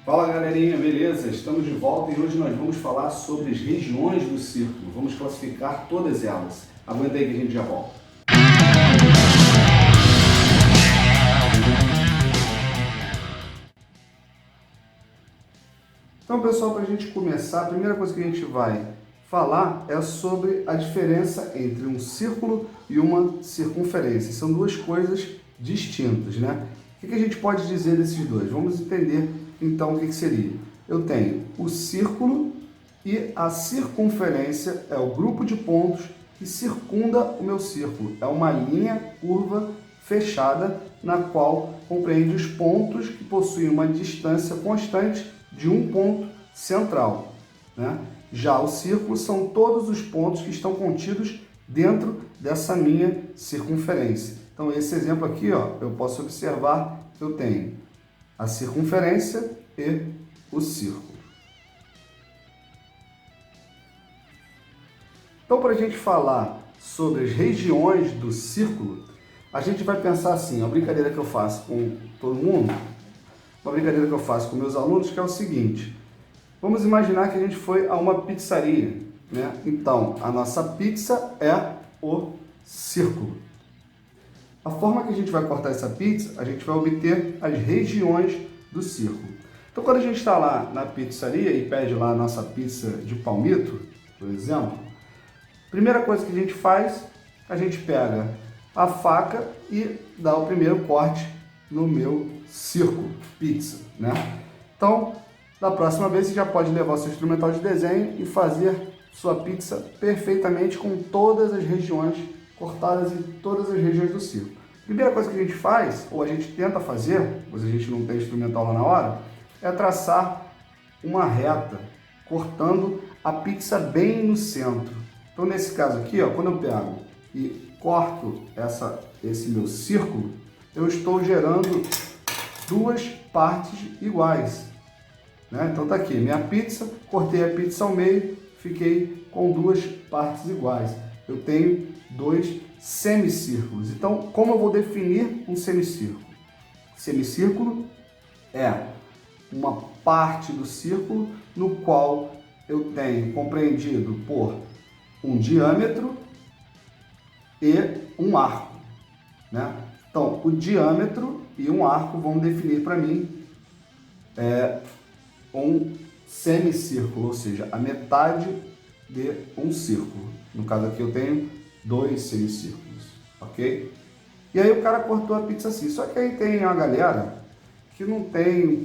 Fala galerinha, beleza? Estamos de volta e hoje nós vamos falar sobre as regiões do círculo. Vamos classificar todas elas. Aguenta aí que a gente já volta. Então pessoal, para a gente começar, a primeira coisa que a gente vai falar é sobre a diferença entre um círculo e uma circunferência. São duas coisas distintas, né? O que a gente pode dizer desses dois? Vamos entender então o que seria. Eu tenho o círculo e a circunferência é o grupo de pontos que circunda o meu círculo. É uma linha curva fechada na qual compreende os pontos que possuem uma distância constante de um ponto central, né? Já o círculo são todos os pontos que estão contidos dentro dessa minha circunferência. Então, esse exemplo aqui, ó, eu posso observar que eu tenho a circunferência e o círculo. Então, para a gente falar sobre as regiões do círculo, a gente vai pensar assim, a brincadeira que eu faço com todo mundo, uma brincadeira que eu faço com meus alunos, que é o seguinte: vamos imaginar que a gente foi a uma pizzaria, né? Então, a nossa pizza é o círculo. A forma que a gente vai cortar essa pizza, a gente vai obter as regiões do círculo. Então, quando a gente está lá na pizzaria e pede lá a nossa pizza de palmito, por exemplo, a primeira coisa que a gente faz, a gente pega a faca e dá o primeiro corte no meu círculo, pizza, né? Então, da próxima vez você já pode levar o seu instrumental de desenho e fazer sua pizza perfeitamente com todas as regiões cortadas em todas as regiões do círculo. Primeira coisa que a gente faz, ou a gente tenta fazer, pois a gente não tem instrumental lá na hora, é traçar uma reta, cortando a pizza bem no centro. Então, nesse caso aqui, ó, quando eu pego e corto esse meu círculo, eu estou gerando duas partes iguais, né? Então tá aqui, minha pizza, cortei a pizza ao meio, fiquei com duas partes iguais. Eu tenho dois semicírculos. Então, como eu vou definir um semicírculo? Semicírculo é uma parte do círculo no qual eu tenho compreendido por um diâmetro e um arco, né? Então, o diâmetro e um arco vão definir para mim um semicírculo, ou seja, a metade de um círculo. No caso aqui eu tenho dois semicírculos, ok? E aí o cara cortou a pizza assim. Só que aí tem uma galera que não tem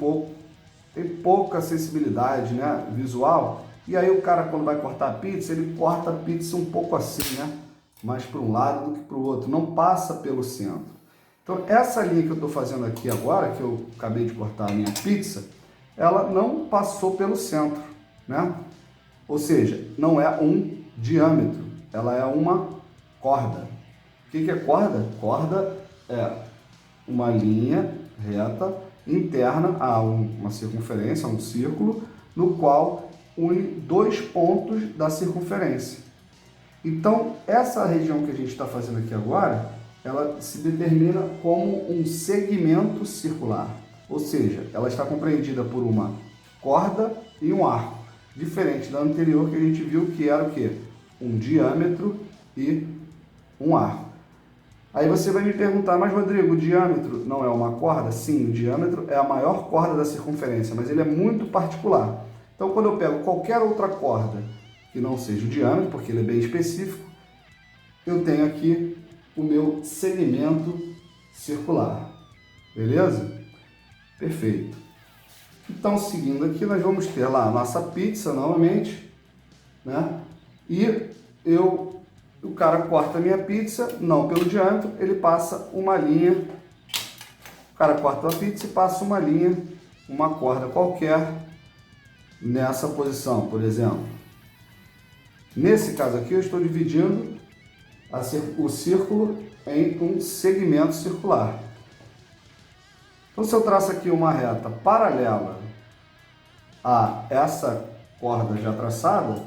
tem pouca sensibilidade, né, visual. E aí o cara, quando vai cortar a pizza, ele corta a pizza um pouco assim, né? Mais para um lado do que para o outro, não passa pelo centro. Então, essa linha que eu estou fazendo aqui agora, que eu acabei de cortar a minha pizza, ela não passou pelo centro, né? Ou seja, não é um diâmetro, ela é uma corda. O que é corda? Corda é uma linha reta interna a uma circunferência, a um círculo, no qual une dois pontos da circunferência. Então, essa região que a gente está fazendo aqui agora, ela se determina como um segmento circular. Ou seja, ela está compreendida por uma corda e um arco. Diferente da anterior que a gente viu que era o quê? Um diâmetro e um arco. Aí você vai me perguntar, mas Rodrigo, o diâmetro não é uma corda? Sim, o diâmetro é a maior corda da circunferência, mas ele é muito particular. Então, quando eu pego qualquer outra corda que não seja o diâmetro, porque ele é bem específico, eu tenho aqui o meu segmento circular. Beleza? Perfeito. Então, seguindo aqui, nós vamos ter lá a nossa pizza novamente, né? E o cara corta a minha pizza, não pelo diâmetro, ele passa uma linha. O cara corta a pizza e passa uma linha, uma corda qualquer, nessa posição, por exemplo. Nesse caso aqui, eu estou dividindo o círculo em um segmento circular. Então, se eu traço aqui uma reta paralela a essa corda já traçada,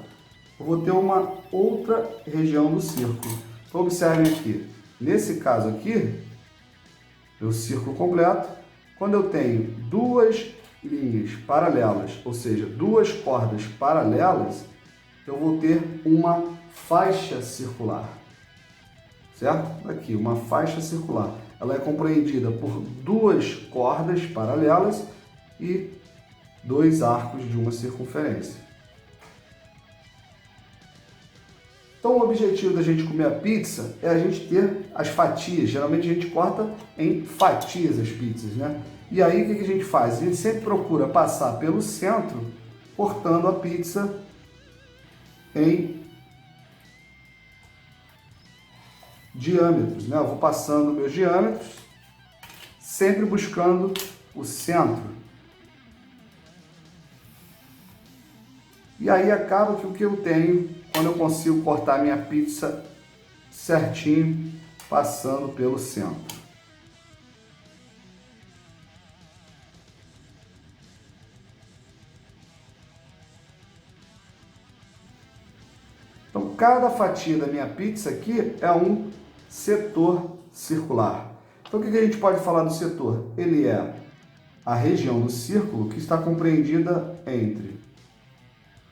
eu vou ter uma outra região do círculo. Então, observem aqui. Nesse caso aqui, o círculo completo, quando eu tenho duas linhas paralelas, ou seja, duas cordas paralelas, eu vou ter uma faixa circular, certo? Aqui, uma faixa circular. Ela é compreendida por duas cordas paralelas e dois arcos de uma circunferência. Então, o objetivo da gente comer a pizza é a gente ter as fatias. Geralmente a gente corta em fatias as pizzas, né? E aí o que a gente faz? A gente sempre procura passar pelo centro, cortando a pizza em diâmetros, né? Eu vou passando meus diâmetros, sempre buscando o centro. E aí acaba que o que eu tenho, quando eu consigo cortar minha pizza certinho, passando pelo centro. Então, cada fatia da minha pizza aqui é um setor circular. Então, o que a gente pode falar do setor? Ele é a região do círculo que está compreendida entre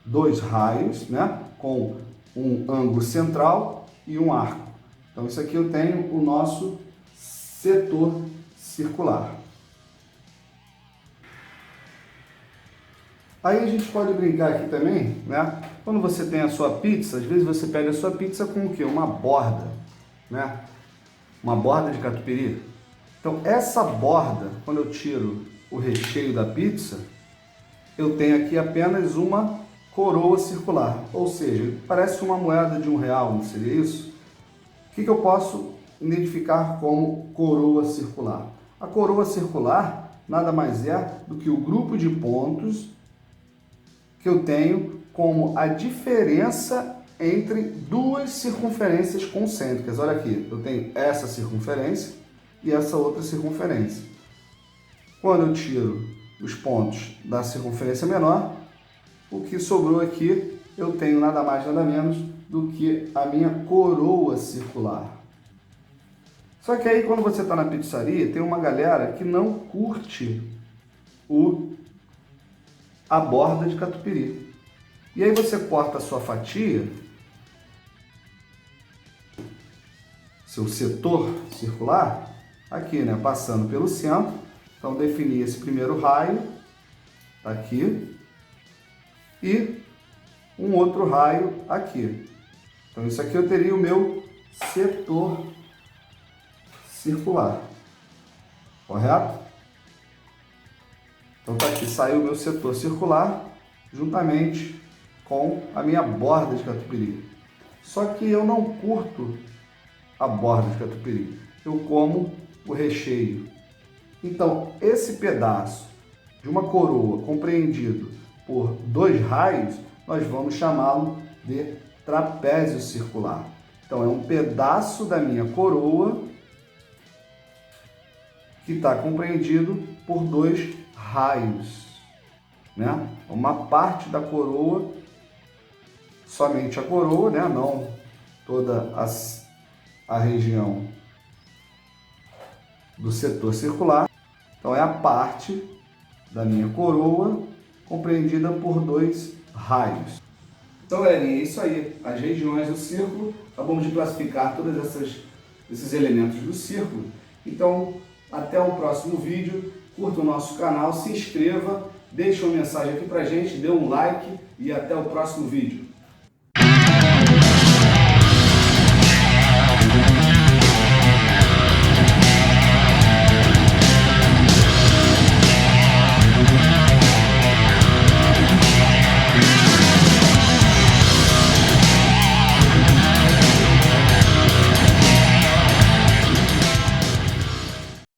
dois raios, né, com um ângulo central e um arco. Então, isso aqui eu tenho o nosso setor circular. Aí a gente pode brincar aqui também, né? Quando você tem a sua pizza, às vezes você pega a sua pizza com o quê? Uma borda, né? Uma borda de catupiry. Então, essa borda, quando eu tiro o recheio da pizza, eu tenho aqui apenas uma coroa circular, ou seja, parece uma moeda de R$1, não seria isso? O que eu posso identificar como coroa circular? A coroa circular nada mais é do que o grupo de pontos que eu tenho como a diferença entre duas circunferências concêntricas. Olha aqui, eu tenho essa circunferência e essa outra circunferência. Quando eu tiro os pontos da circunferência menor, o que sobrou aqui, eu tenho nada mais, nada menos do que a minha coroa circular. Só que aí, quando você está na pizzaria, tem uma galera que não curte a borda de catupiry. E aí você corta a sua fatia, seu setor circular, aqui, né, passando pelo centro. Então, defini esse primeiro raio, tá aqui, e um outro raio aqui. Então, isso aqui eu teria o meu setor circular, correto? Então, tá aqui, saiu o meu setor circular, juntamente com a minha borda de catupiry. Só que eu não curto a borda de catupiry, eu como o recheio. Então, esse pedaço de uma coroa compreendido por dois raios, nós vamos chamá-lo de trapézio circular. Então, é um pedaço da minha coroa que está compreendido por dois raios, né? Uma parte da coroa, somente a coroa, né? Não toda a região do setor circular. Então, é a parte da minha coroa compreendida por dois raios. Então, galerinha, é isso aí. As regiões do círculo, acabamos de classificar todos esses elementos do círculo. Então, até o próximo vídeo. Curta o nosso canal, se inscreva, deixe uma mensagem aqui pra gente, dê um like e até o próximo vídeo.